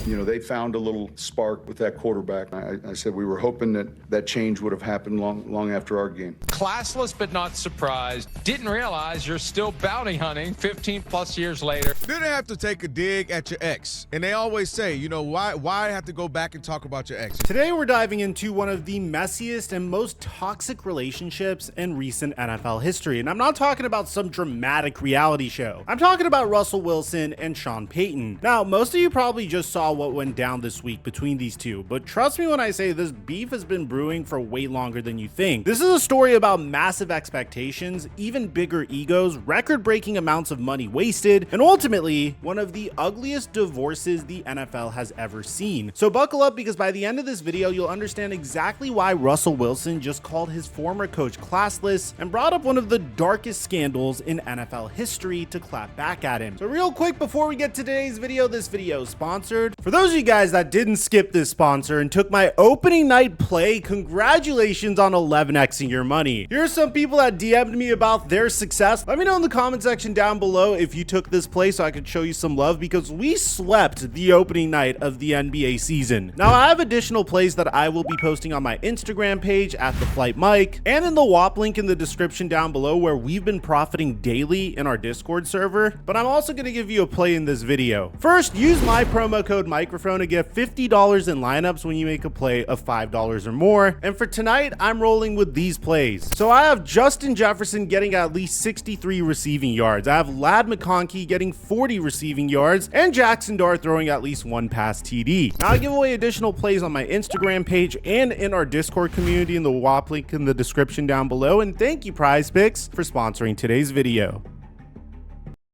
You know, they found a little spark with that quarterback. I said we were hoping that change would have happened long after our game. Classless but not surprised. Didn't realize you're still bounty hunting 15 plus years later. Didn't have to take a dig at your ex. And they always say, you know, why have to go back and talk about your ex? Today we're diving into one of the messiest and most toxic relationships in recent NFL history. And I'm not talking about some dramatic reality show. I'm talking about Russell Wilson and Sean Payton. Now, most of you probably just saw what went down this week between these two, but trust me when I say this beef has been brewing for way longer than you think. This is a story about massive expectations, even bigger egos, record-breaking amounts of money wasted, and ultimately, one of the ugliest divorces the NFL has ever seen. So buckle up, because by the end of this video, you'll understand exactly why Russell Wilson just called his former coach classless and brought up one of the darkest scandals in NFL history to clap back at him. So real quick, before we get to today's video, this video is sponsored. For those of you guys that didn't skip this sponsor and took my opening night play, congratulations on 11xing your money. Here are some people that DM'd me about their success. Let me know in the comment section down below if you took this play so I could show you some love, because we swept the opening night of the NBA season. Now, I have additional plays that I will be posting on my Instagram page at The Flight Mike and in the WAP link in the description down below, where we've been profiting daily in our Discord server, but I'm also going to give you a play in this video. First, use my promo code Mikerophone to get $50 in lineups when you make a play of $5 or more. And for tonight, I'm rolling with these plays. So I have Justin Jefferson getting at least 63 receiving yards. I have Ladd McConkey getting 40 receiving yards, and Jackson Dart throwing at least one pass TD. Now, I give away additional plays on my Instagram page and in our Discord community in the WAP link in the description down below. And thank you, Prize Picks, for sponsoring today's video.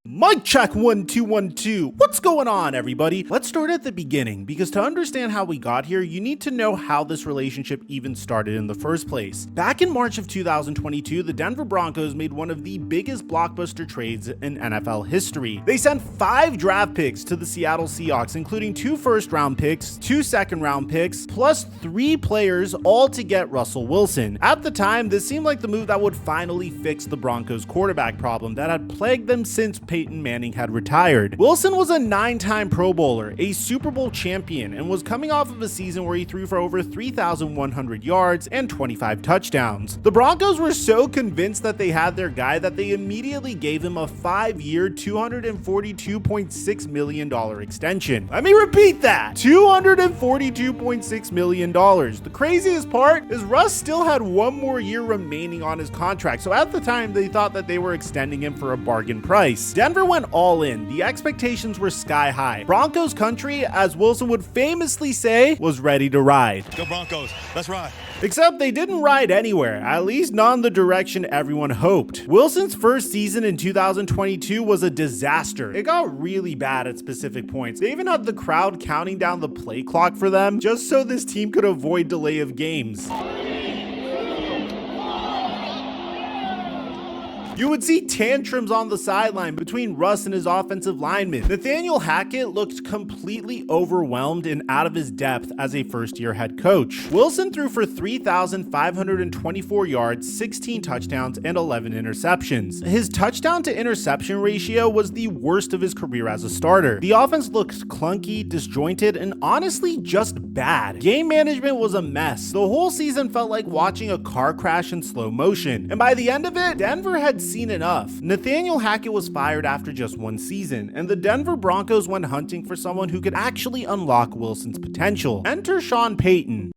Mic check 1 2 1 2. What's going on, everybody? Let's start at the beginning, because to understand how we got here, you need to know how this relationship even started in the first place. Back in March of 2022, the Denver Broncos made one of the biggest blockbuster trades in NFL history. They sent 5 draft picks to the Seattle Seahawks, including 2 first-round picks, 2 second-round picks, plus 3 players, all to get Russell Wilson. At the time, this seemed like the move that would finally fix the Broncos' quarterback problem that had plagued them since Peyton Manning had retired. Wilson was a 9-time Pro Bowler, a Super Bowl champion, and was coming off of a season where he threw for over 3,100 yards and 25 touchdowns. The Broncos were so convinced that they had their guy that they immediately gave him a 5-year, $242.6 million extension. Let me repeat that, $242.6 million. The craziest part is Russ still had 1 more year remaining on his contract, so at the time they thought that they were extending him for a bargain price. Denver went all in. The expectations were sky high. Broncos country, as Wilson would famously say, was ready to ride. Go Broncos, let's ride. Except they didn't ride anywhere, at least not in the direction everyone hoped. Wilson's first season in 2022 was a disaster. It got really bad at specific points. They even had the crowd counting down the play clock for them just so this team could avoid delay of games. You would see tantrums on the sideline between Russ and his offensive linemen. Nathaniel Hackett looked completely overwhelmed and out of his depth as a first-year head coach. Wilson threw for 3,524 yards, 16 touchdowns, and 11 interceptions. His touchdown to interception ratio was the worst of his career as a starter. The offense looked clunky, disjointed, and honestly just bad. Game management was a mess. The whole season felt like watching a car crash in slow motion. And by the end of it, Denver had seen enough. Nathaniel Hackett was fired after just 1 season, and the Denver Broncos went hunting for someone who could actually unlock Wilson's potential. Enter Sean Payton.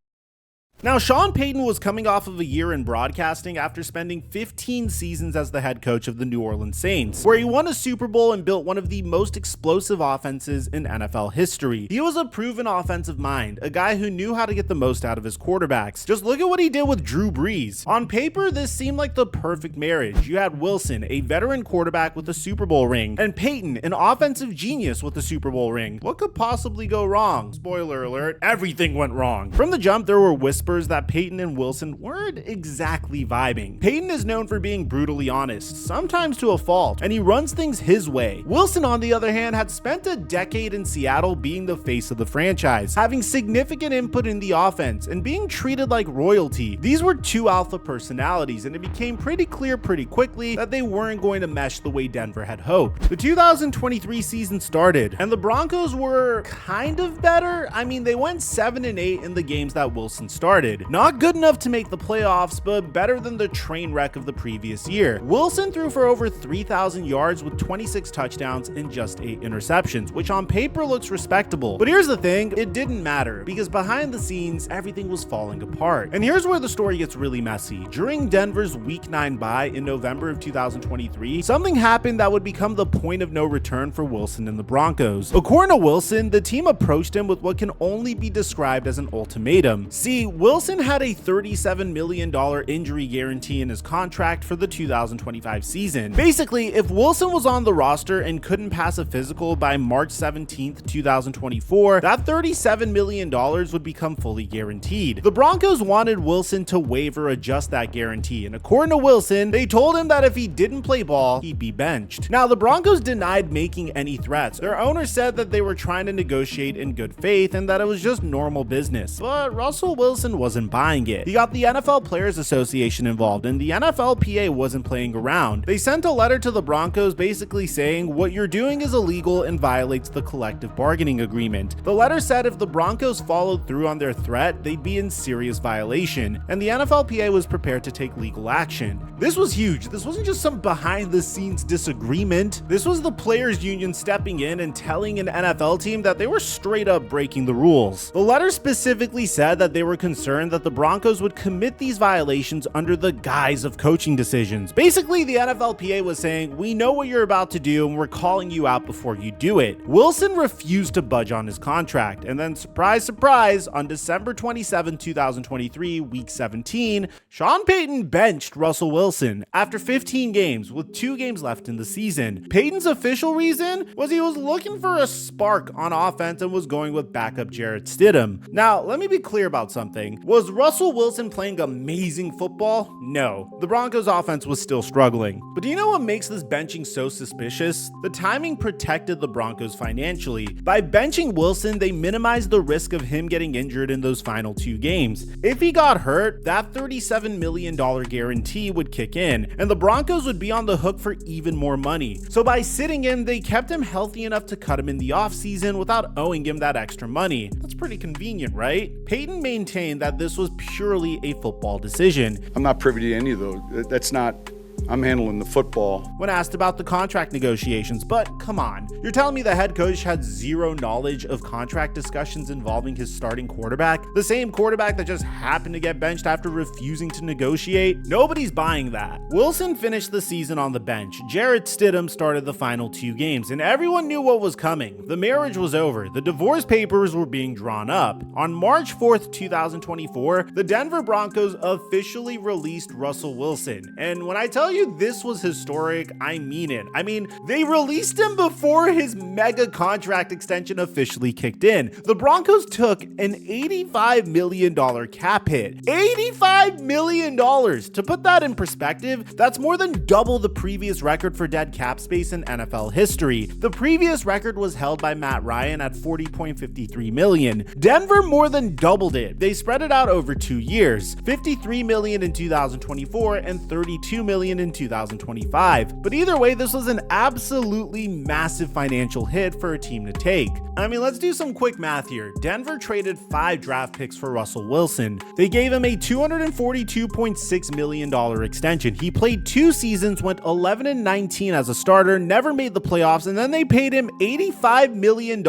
Now, Sean Payton was coming off of a year in broadcasting after spending 15 seasons as the head coach of the New Orleans Saints, where he won a Super Bowl and built one of the most explosive offenses in NFL history. He was a proven offensive mind, a guy who knew how to get the most out of his quarterbacks. Just look at what he did with Drew Brees. On paper, this seemed like the perfect marriage. You had Wilson, a veteran quarterback with a Super Bowl ring, and Payton, an offensive genius with a Super Bowl ring. What could possibly go wrong? Spoiler alert, everything went wrong. From the jump, there were whispers whispers that Payton and Wilson weren't exactly vibing. Payton is known for being brutally honest, sometimes to a fault, and he runs things his way. Wilson, on the other hand, had spent a decade in Seattle being the face of the franchise, having significant input in the offense, and being treated like royalty. These were two alpha personalities, and it became pretty clear pretty quickly that they weren't going to mesh the way Denver had hoped. The 2023 season started, and the Broncos were kind of better. I mean, they went 7-8 in the games that Wilson started. Not good enough to make the playoffs, but better than the train wreck of the previous year. Wilson threw for over 3,000 yards with 26 touchdowns and just 8 interceptions, which on paper looks respectable. But here's the thing, it didn't matter, because behind the scenes, everything was falling apart. And here's where the story gets really messy. During Denver's Week 9 bye in November of 2023, something happened that would become the point of no return for Wilson and the Broncos. According to Wilson, the team approached him with what can only be described as an ultimatum. See, Wilson had a $37 million injury guarantee in his contract for the 2025 season. Basically, if Wilson was on the roster and couldn't pass a physical by March 17th, 2024, that $37 million would become fully guaranteed. The Broncos wanted Wilson to waive or adjust that guarantee, and according to Wilson, they told him that if he didn't play ball, he'd be benched. Now, the Broncos denied making any threats. Their owner said that they were trying to negotiate in good faith and that it was just normal business. But Russell Wilson wasn't buying it. He got the NFL Players Association involved, and the NFLPA wasn't playing around. They sent a letter to the Broncos basically saying, what you're doing is illegal and violates the collective bargaining agreement. The letter said if the Broncos followed through on their threat, they'd be in serious violation, and the NFLPA was prepared to take legal action. This was huge. This wasn't just some behind-the-scenes disagreement. This was the players' union stepping in and telling an NFL team that they were straight up breaking the rules. The letter specifically said that they were concerned that the Broncos would commit these violations under the guise of coaching decisions. Basically, the NFLPA was saying, we know what you're about to do and we're calling you out before you do it. Wilson refused to budge on his contract, and then surprise, surprise, on December 27, 2023, week 17, Sean Payton benched Russell Wilson after 15 games with 2 games left in the season. Payton's official reason was he was looking for a spark on offense and was going with backup Jarrett Stidham. Now, let me be clear about something. Was Russell Wilson playing amazing football? No. The Broncos offense was still struggling. But do you know what makes this benching so suspicious? The timing protected the Broncos financially. By benching Wilson, they minimized the risk of him getting injured in those final 2 games. If he got hurt, that $37 million guarantee would kick in, and the Broncos would be on the hook for even more money. So by sitting him, they kept him healthy enough to cut him in the offseason without owing him that extra money. That's pretty convenient, right? Payton maintained that this was purely a football decision. I'm not privy to any of those. That's not, I'm handling the football. When asked about the contract negotiations, but come on, you're telling me the head coach had zero knowledge of contract discussions involving his starting quarterback? The same quarterback that just happened to get benched after refusing to negotiate? Nobody's buying that. Wilson finished the season on the bench. Jarrett Stidham started the final 2 games, and everyone knew what was coming. The marriage was over. The divorce papers were being drawn up. On March 4th, 2024, the Denver Broncos officially released Russell Wilson. And when I tell you this was historic, I mean it. I mean, they released him before his mega contract extension officially kicked in. The Broncos took an $85 million cap hit. $85 million! To put that in perspective, that's more than double the previous record for dead cap space in NFL history. The previous record was held by Matt Ryan at $40.53 million. Denver more than doubled it. They spread it out over 2 years, $53 million in 2024 and $32 million in 2025. But either way, this was an absolutely massive financial hit for a team to take. I mean, let's do some quick math here. Denver traded 5 draft picks for Russell Wilson. They gave him a $242.6 million extension. He played 2 seasons, went 11-19 as a starter, never made the playoffs, and then they paid him $85 million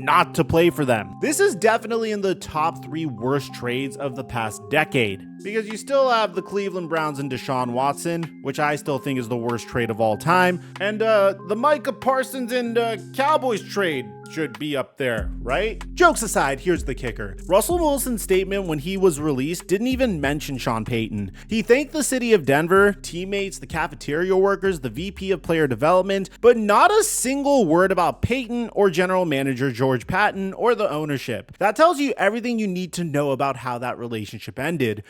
not to play for them. This is definitely in the top 3 worst trades of the past decade. Because you still have the Cleveland Browns and Deshaun Watson, which I still think is the worst trade of all time, and the Micah Parsons and Cowboys trade. should be up there, right? Jokes aside, here's the kicker. Russell Wilson's statement when he was released didn't even mention Sean Payton. He thanked the city of Denver, teammates, the cafeteria workers, the VP of player development, but not a single word about Payton or general manager George Patton or the ownership. That tells you everything you need to know about how that relationship ended.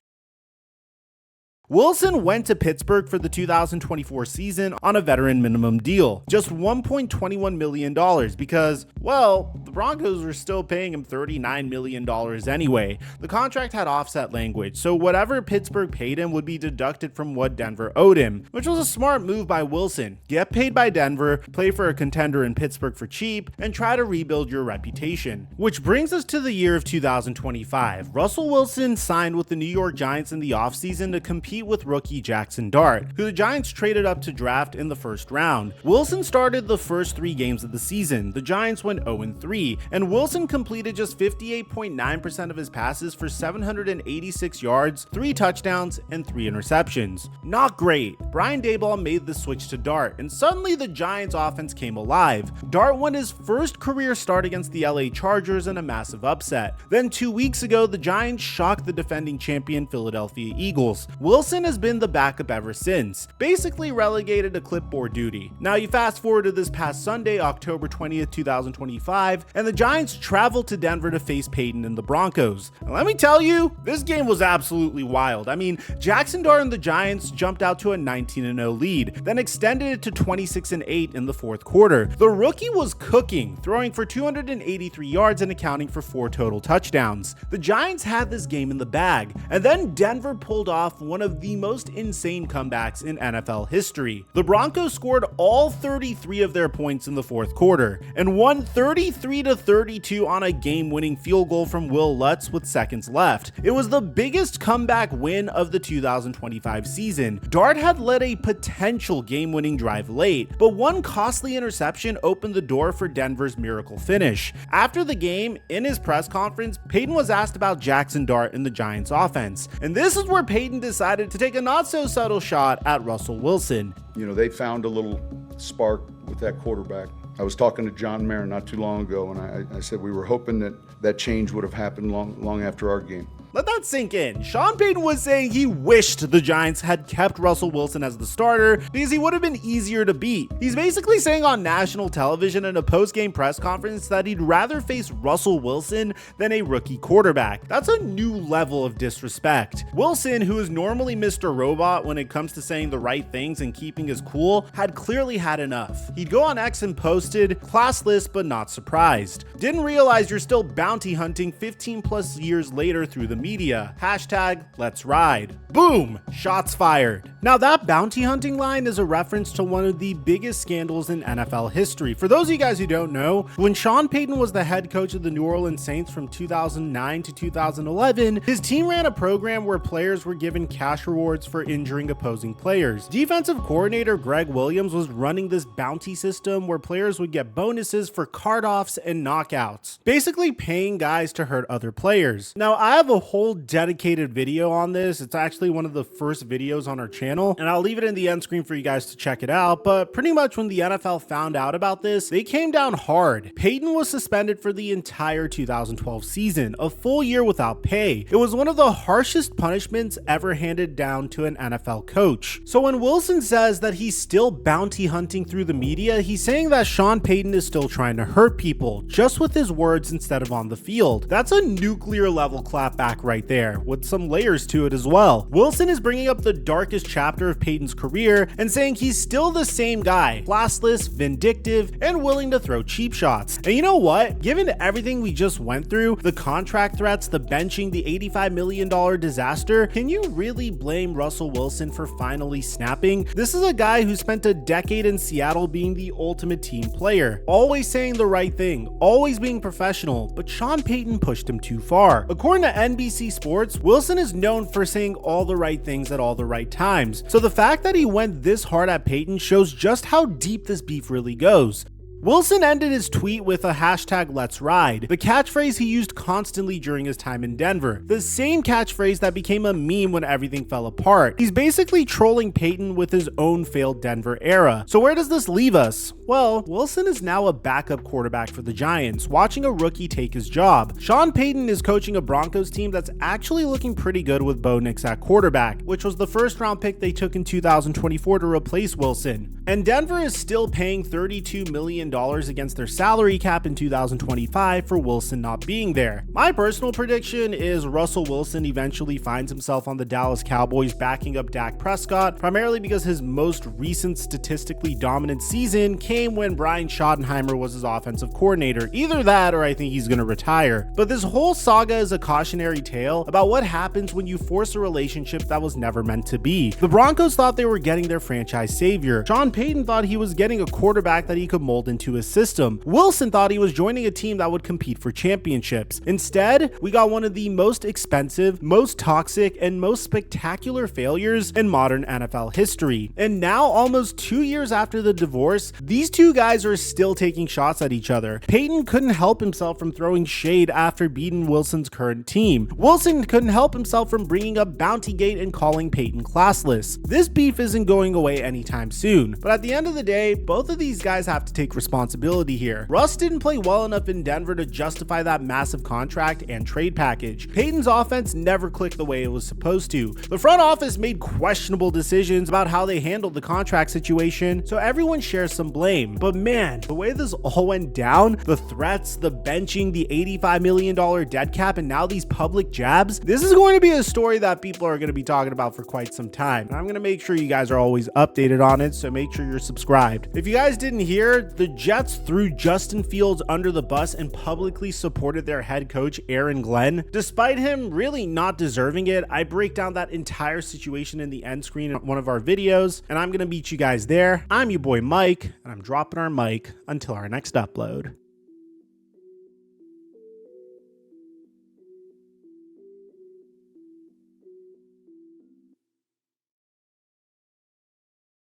Wilson went to Pittsburgh for the 2024 season on a veteran minimum deal, just $1.21 million because, well, the Broncos were still paying him $39 million anyway. The contract had offset language, so whatever Pittsburgh paid him would be deducted from what Denver owed him, which was a smart move by Wilson. Get paid by Denver, play for a contender in Pittsburgh for cheap, and try to rebuild your reputation. Which brings us to the year of 2025. Russell Wilson signed with the New York Giants in the offseason to compete with rookie Jackson Dart, who the Giants traded up to draft in the first round. Wilson started the first 3 games of the season. The Giants went 0-3, and Wilson completed just 58.9% of his passes for 786 yards, 3 touchdowns, and 3 interceptions. Not great. Brian Daboll made the switch to Dart, and suddenly the Giants offense came alive. Dart won his first career start against the LA Chargers in a massive upset. Then 2 weeks ago, the Giants shocked the defending champion Philadelphia Eagles. Wilson has been the backup ever since, basically relegated to clipboard duty. Now you fast forward to this past Sunday, October 20th, 2025, and the Giants traveled to Denver to face Payton and the Broncos. And let me tell you, this game was absolutely wild. I mean, Jackson Dart and the Giants jumped out to a 19-0 lead, then extended it to 26-8 in the fourth quarter. The rookie was cooking, throwing for 283 yards and accounting for 4 total touchdowns. The Giants had this game in the bag, and then Denver pulled off one of the most insane comebacks in NFL history. The Broncos scored all 33 of their points in the fourth quarter and won 33-32 on a game-winning field goal from Will Lutz with seconds left. It was the biggest comeback win of the 2025 season. Dart had led a potential game-winning drive late, but one costly interception opened the door for Denver's miracle finish. After the game, in his press conference, Payton was asked about Jackson Dart and the Giants offense, and this is where Payton decided to take a not-so-subtle shot at Russell Wilson. You know, they found a little spark with that quarterback. I was talking to John Mayer not too long ago, and I said we were hoping that change would have happened long after our game. Let that sink in. Sean Payton was saying he wished the Giants had kept Russell Wilson as the starter because he would have been easier to beat. He's basically saying on national television in a post-game press conference that he'd rather face Russell Wilson than a rookie quarterback. That's a new level of disrespect. Wilson, who is normally Mr. Robot when it comes to saying the right things and keeping his cool, had clearly had enough. He'd go on X and posted, "Classless but not surprised. Didn't realize you're still bounty hunting 15 plus years later through the media. Hashtag let's ride." Boom! Shots fired. Now that bounty hunting line is a reference to one of the biggest scandals in NFL history. For those of you guys who don't know, when Sean Payton was the head coach of the New Orleans Saints from 2009 to 2011, his team ran a program where players were given cash rewards for injuring opposing players. Defensive coordinator Greg Williams was running this bounty system where players would get bonuses for card-offs and knockouts, basically paying guys to hurt other players. Now I have a whole dedicated video on this. It's actually one of the first videos on our channel, and I'll leave it in the end screen for you guys to check it out. But pretty much when the NFL found out about this, they came down hard. Payton was suspended for the entire 2012 season, a full year without pay. It was one of the harshest punishments ever handed down to an NFL coach. So when Wilson says that he's still bounty hunting through the media, he's saying that Sean Payton is still trying to hurt people, just with his words instead of on the field. That's a nuclear level clapback right there, with some layers to it as well. Wilson is bringing up the darkest chapter of Payton's career and saying he's still the same guy, classless, vindictive, and willing to throw cheap shots. And you know what? Given everything we just went through, the contract threats, the benching, the $85 million disaster, can you really blame Russell Wilson for finally snapping? This is a guy who spent a decade in Seattle being the ultimate team player, always saying the right thing, always being professional, but Sean Payton pushed him too far. According to NBC Sports, Wilson is known for saying all the right things at all the right times. So the fact that he went this hard at Payton shows just how deep this beef really goes. Wilson ended his tweet with a hashtag Let's Ride, the catchphrase he used constantly during his time in Denver, the same catchphrase that became a meme when everything fell apart. He's basically trolling Payton with his own failed Denver era. So where does this leave us? Well, Wilson is now a backup quarterback for the Giants, watching a rookie take his job. Sean Payton is coaching a Broncos team that's actually looking pretty good with Bo Nix at quarterback, which was the first round pick they took in 2024 to replace Wilson. And Denver is still paying $32 million against their salary cap in 2025 for Wilson not being there. My personal prediction is Russell Wilson eventually finds himself on the Dallas Cowboys backing up Dak Prescott, primarily because his most recent statistically dominant season came when Brian Schottenheimer was his offensive coordinator. Either that or I think he's going to retire. But this whole saga is a cautionary tale about what happens when you force a relationship that was never meant to be. The Broncos thought they were getting their franchise savior. Sean Payton thought he was getting a quarterback that he could mold into his system. Wilson thought he was joining a team that would compete for championships. Instead, we got one of the most expensive, most toxic, and most spectacular failures in modern NFL history. And now, almost 2 years after the divorce, these two guys are still taking shots at each other. Payton couldn't help himself from throwing shade after beating Wilson's current team. Wilson couldn't help himself from bringing up Bountygate and calling Payton classless. This beef isn't going away anytime soon. But at the end of the day, both of these guys have to take responsibility here. Russ didn't play well enough in Denver to justify that massive contract and trade package. Payton's offense never clicked the way it was supposed to. The front office made questionable decisions about how they handled the contract situation, so everyone shares some blame. But man, the way this all went down, the threats, the benching, the $85 million dead cap, and now these public jabs, this is going to be a story that people are going to be talking about for quite some time. And I'm going to make sure you guys are always updated on it, so make sure you're subscribed. If you guys didn't hear, the Jets threw Justin Fields under the bus and publicly supported their head coach, Aaron Glenn. Despite him really not deserving it, I break down that entire situation in the end screen in one of our videos, and I'm going to meet you guys there. I'm your boy Mike, and I'm dropping our mic until our next upload.